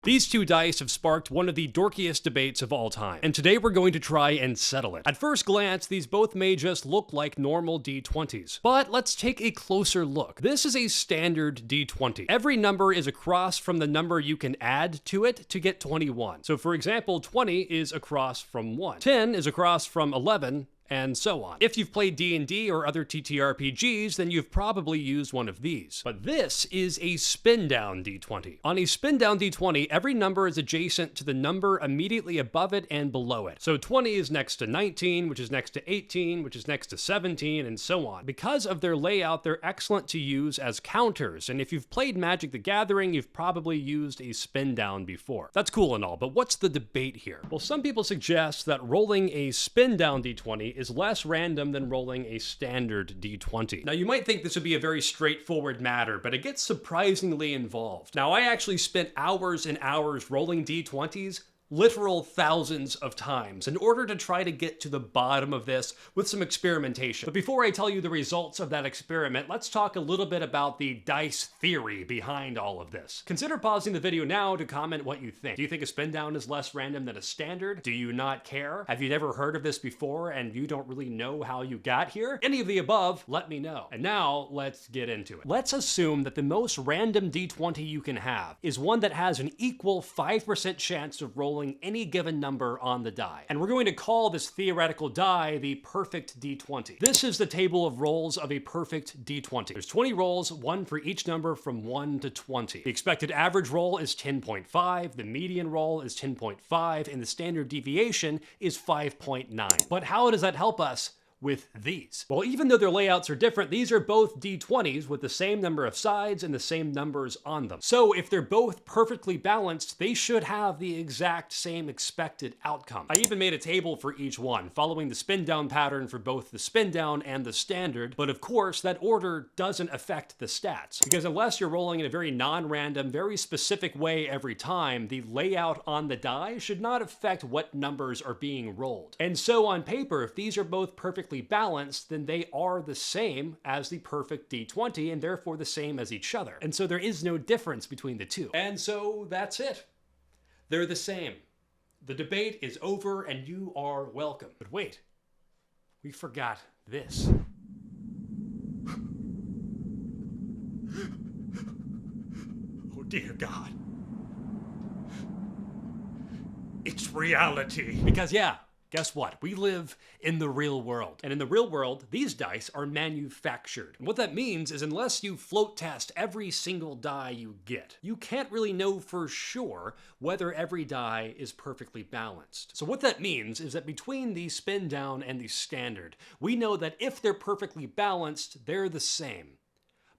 These two dice have sparked one of the dorkiest debates of all time, and today we're going to try and settle it. At first glance, these both may just look like normal D20s, but let's take a closer look. This is a standard D20. Every number is across from the number you can add to it to get 21. So for example, 20 is across from 1. 10 is across from 11, and so on. If you've played D&D or other TTRPGs, then you've probably used one of these. But this is a spindown D20. On a spindown D20, every number is adjacent to the number immediately above it and below it. So 20 is next to 19, which is next to 18, which is next to 17, and so on. Because of their layout, they're excellent to use as counters, and if you've played Magic the Gathering, you've probably used a spindown before. That's cool and all, but what's the debate here? Well, some people suggest that rolling a spindown D20 is less random than rolling a standard D20. Now, you might think this would be a very straightforward matter, but it gets surprisingly involved. Now, I actually spent hours and hours rolling D20s, literal thousands of times, in order to try to get to the bottom of this with some experimentation. But before I tell you the results of that experiment, let's talk a little bit about the dice theory behind all of this. Consider pausing the video now to comment what you think. Do you think a spindown is less random than a standard? Do you not care? Have you never heard of this before and you don't really know how you got here? Any of the above, let me know. And now, let's get into it. Let's assume that the most random D20 you can have is one that has an equal 5% chance of rolling any given number on the die. And we're going to call this theoretical die the perfect D20. This is the table of rolls of a perfect D20. There's 20 rolls, one for each number from 1 to 20. The expected average roll is 10.5, the median roll is 10.5, and the standard deviation is 5.9. But how does that help us with these? Well, even though their layouts are different, these are both D20s with the same number of sides and the same numbers on them. So if they're both perfectly balanced, they should have the exact same expected outcome. I even made a table for each one, following the spin down pattern for both the spin down and the standard, but of course that order doesn't affect the stats, because unless you're rolling in a very non-random, very specific way every time, the layout on the die should not affect what numbers are being rolled. And so on paper, if these are both perfectly balanced, then they are the same as the perfect D20 and therefore the same as each other. And so there is no difference between the two. And so that's it. They're the same. The debate is over and you are welcome. But wait, we forgot this. Oh dear God. It's reality. Because yeah, guess what? We live in the real world. And in the real world, these dice are manufactured. And what that means is unless you float test every single die you get, you can't really know for sure whether every die is perfectly balanced. So what that means is that between the spin down and the standard, we know that if they're perfectly balanced, they're the same.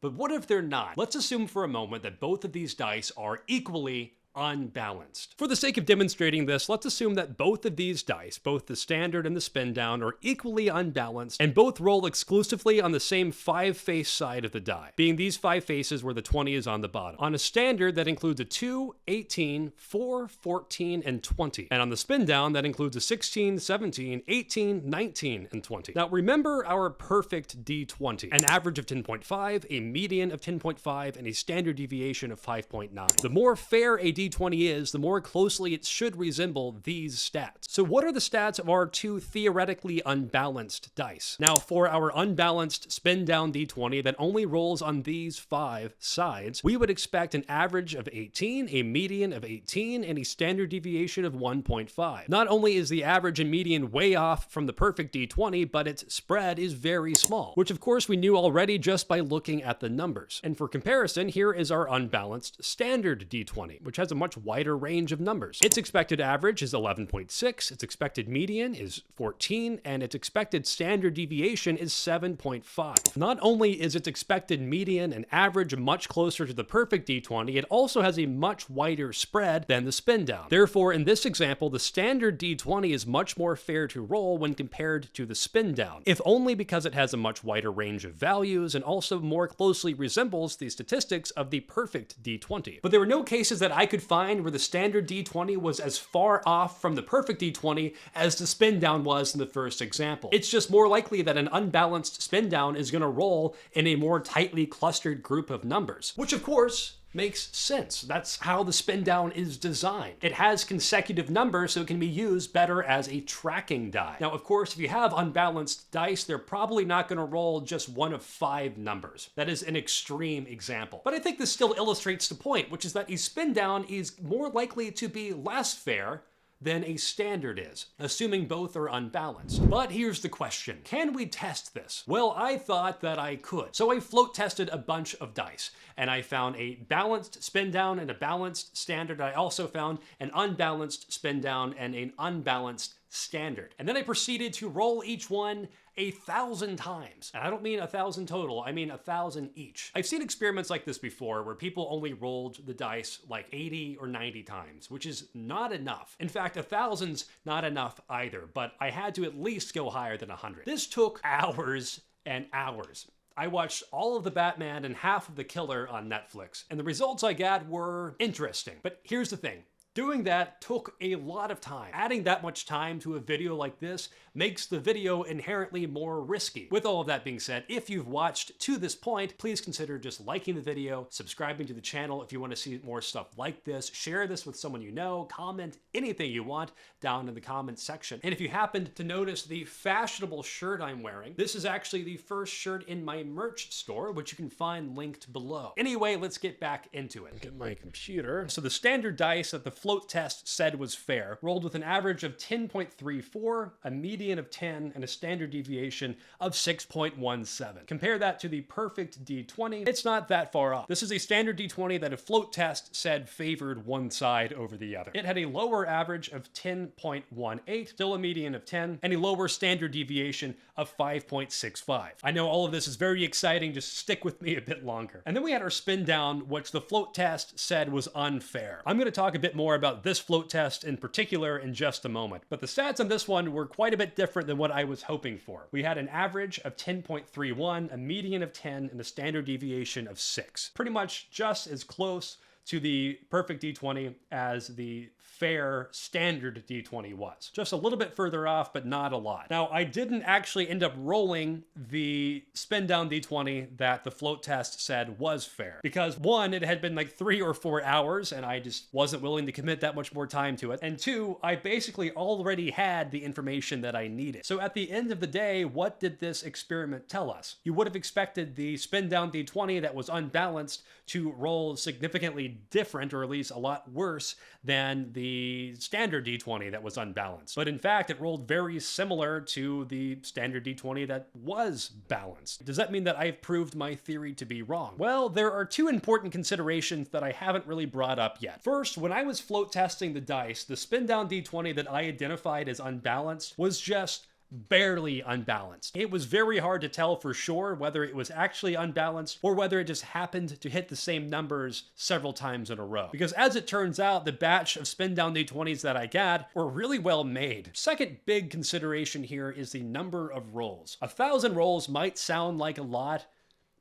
But what if they're not? Let's assume for a moment that both of these dice are equally unbalanced. For the sake of demonstrating this, let's assume that both of these dice, both the standard and the spin down, are equally unbalanced and both roll exclusively on the same 5-face side of the die, being these 5 faces where the 20 is on the bottom. On a standard, that includes a 2, 18, 4, 14, and 20. And on the spin down, that includes a 16, 17, 18, 19, and 20. Now remember our perfect D20, an average of 10.5, a median of 10.5, and a standard deviation of 5.9. The more fair a D20 is, the more closely it should resemble these stats. So what are the stats of our two theoretically unbalanced dice? Now, for our unbalanced spin down D20 that only rolls on these 5 sides, we would expect an average of 18, a median of 18, and a standard deviation of 1.5. Not only is the average and median way off from the perfect D20, but its spread is very small, which of course we knew already just by looking at the numbers. And for comparison, here is our unbalanced standard D20, which has a much wider range of numbers. Its expected average is 11.6, its expected median is 14, and its expected standard deviation is 7.5. Not only is its expected median and average much closer to the perfect D20, it also has a much wider spread than the spin down. Therefore, in this example, the standard D20 is much more fair to roll when compared to the spin down, if only because it has a much wider range of values and also more closely resembles the statistics of the perfect D20. But there were no cases that I could find where the standard D20 was as far off from the perfect D20 as the spin down was in the first example. It's just more likely that an unbalanced spin down is going to roll in a more tightly clustered group of numbers, which of course makes sense. That's how the spin down is designed. It has consecutive numbers, so it can be used better as a tracking die. Now, of course, if you have unbalanced dice, they're probably not going to roll just one of 5 numbers. That is an extreme example. But I think this still illustrates the point, which is that a spin down is more likely to be less fair than a standard is, assuming both are unbalanced. But here's the question, can we test this? Well, I thought that I could. So I float tested a bunch of dice, and I found a balanced spin down and a balanced standard. I also found an unbalanced spin down and an unbalanced standard. And then I proceeded to roll each one 1,000 times. And I don't mean 1,000 total, I mean 1,000 each. I've seen experiments like this before where people only rolled the dice like 80 or 90 times, which is not enough. In fact, 1,000's not enough either, but I had to at least go higher than 100. This took hours and hours. I watched all of the Batman and half of the Killer on Netflix, and the results I got were interesting. But here's the thing. Doing that took a lot of time. Adding that much time to a video like this makes the video inherently more risky. With all of that being said, if you've watched to this point, please consider just liking the video, subscribing to the channel if you want to see more stuff like this, share this with someone you know, comment anything you want down in the comments section. And if you happened to notice the fashionable shirt I'm wearing, this is actually the first shirt in my merch store, which you can find linked below. Anyway, let's get back into it. Get my computer. So the standard dice that the float test said was fair rolled with an average of 10.34, a median of 10, and a standard deviation of 6.17. Compare that to the perfect D20, it's not that far off. This is a standard D20 that a float test said favored one side over the other. It had a lower average of 10.18, still a median of 10, and a lower standard deviation of 5.65. I know all of this is very exciting, just stick with me a bit longer. And then we had our spin down, which the float test said was unfair. I'm going to talk a bit more about this float test in particular in just a moment, but the stats on this one were quite a bit different than what I was hoping for. We had an average of 10.31, a median of 10, and a standard deviation of 6. Pretty much just as close to the perfect D20 as the fair standard D20 was. Just a little bit further off, but not a lot. Now, I didn't actually end up rolling the spin down D20 that the float test said was fair, because one, it had been like 3 or 4 hours and I just wasn't willing to commit that much more time to it. And two, I basically already had the information that I needed. So at the end of the day, what did this experiment tell us? You would have expected the spin down D20 that was unbalanced to roll significantly different, or at least a lot worse than the standard D20 that was unbalanced. But in fact, it rolled very similar to the standard D20 that was balanced. Does that mean that I've proved my theory to be wrong? Well, there are 2 important considerations that I haven't really brought up yet. First, when I was float testing the dice, the spin down D20 that I identified as unbalanced was just barely unbalanced. It was very hard to tell for sure whether it was actually unbalanced or whether it just happened to hit the same numbers several times in a row. Because as it turns out, the batch of spin down D20s that I got were really well made. Second big consideration here is the number of rolls. 1,000 rolls might sound like a lot,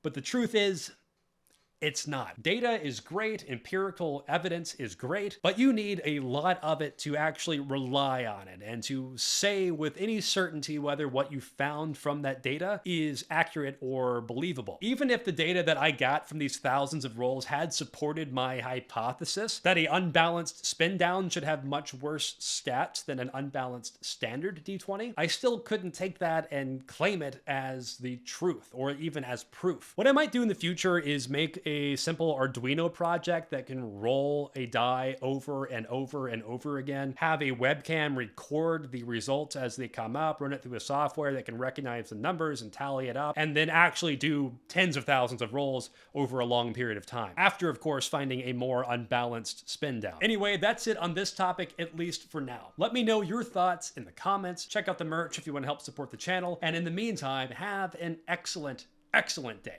but the truth is, it's not. Data is great, empirical evidence is great, but you need a lot of it to actually rely on it and to say with any certainty whether what you found from that data is accurate or believable. Even if the data that I got from these thousands of rolls had supported my hypothesis that an unbalanced spin down should have much worse stats than an unbalanced standard D20, I still couldn't take that and claim it as the truth or even as proof. What I might do in the future is make a simple Arduino project that can roll a die over and over and over again, have a webcam record the results as they come up, run it through a software that can recognize the numbers and tally it up, and then actually do tens of thousands of rolls over a long period of time. After, of course, finding a more unbalanced spin down. Anyway, that's it on this topic, at least for now. Let me know your thoughts in the comments. Check out the merch if you want to help support the channel. And in the meantime, have an excellent, excellent day.